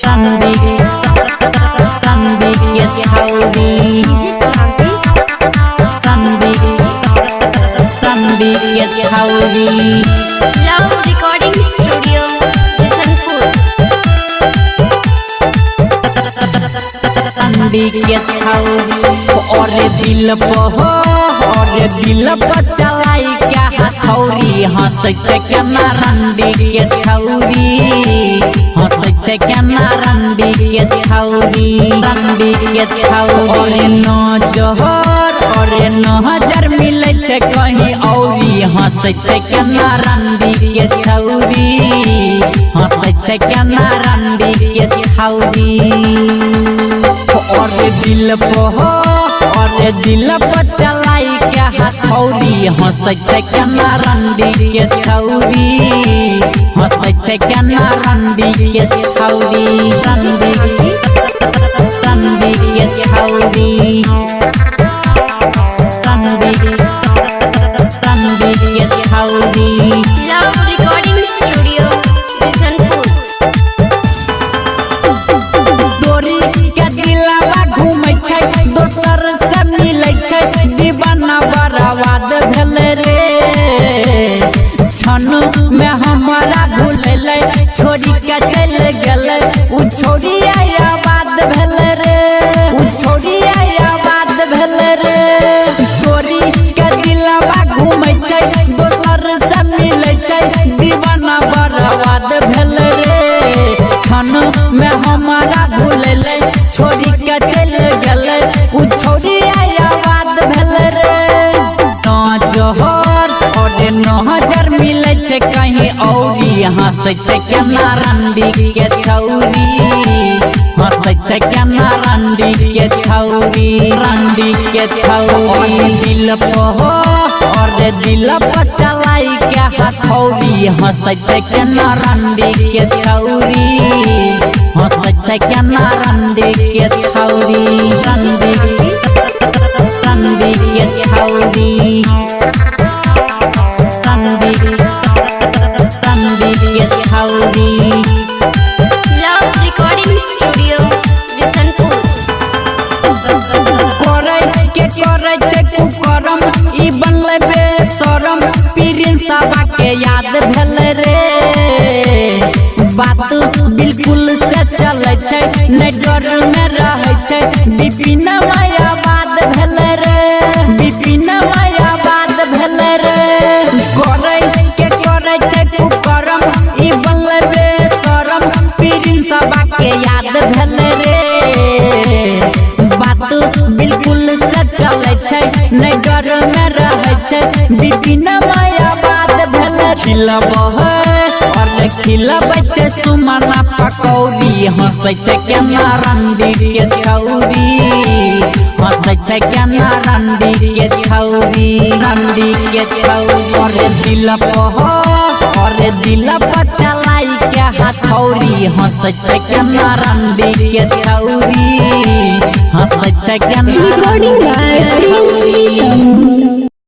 रंडी के छौरी रंडी के छौरी लव रिकॉर्डिंग स्टूडियो बिशनपुर। रंडी के छौरी और दिल पर चलाई क्या हथौरी हंस केना रंडी के छौरी हंस केना रंडी के छौरी और नजर मिले छे कहीं औरी हंस केना रंडी के छौरी हंस केना रंडी के छौरी और दिल पर चलाई क्या हथौरी हंस केना रंडी के छौरी हंस केना रंडी के छौरी रंडी के छौरी रंडी के छौरी लव रिकॉर्डिंग स्टूडियो बिशनपुर। तोरी के दिलवा घूमै छै दोसर से मिलै छै दीवाना बर्बाद भेल रे क्षण में हमारा भूलले छोड़ी के चल गेले उ छोड़ी आबाद भेल रे उ छोड़ी आबाद भेल रे तोरी के दिलवा घूमै छै दोसर से मिलै छै दीवाना बर्बाद भेल रे क्षण में हमारा भूलले छोड़ी के चल गेले उ छोड़ी आबाद भेल रे जोहर और नजर मिले छे कहीं औरी हंस केना रंडी के छौरी हंस केना रंडी के छौरी और दिल पर चलाई क्या हथौरी हंस केना रंडी के छौरी हंस केना रंडी के छौरी रंडी के छौरी रंडी के छौरी लव रिकॉर्डिंग स्टूडियो बिशनपुर। करे छे कुकरम ई बनले बेशरम प्रिंसवा के याद भेल रे बात बिल्कुल से चले छे नै डर में रहे छे विपिन आबाद भेल रे विपिन आबाद भेल रे करे छे कुकरम ई बनले बेशरम प्रिंसवा के याद भेल रे बात बिल्कुल से चले छे नै डर में रहे छे विपिन आबाद भेल खिलबै छे सुमना पकौड़ी हंस केना रंडी के छौरी हंस केना रंडी के छौरी और दिल पर चलाई क्या हथौरी हंस केना रंडी के छौरी हंस केना Recording by Prince Freedom.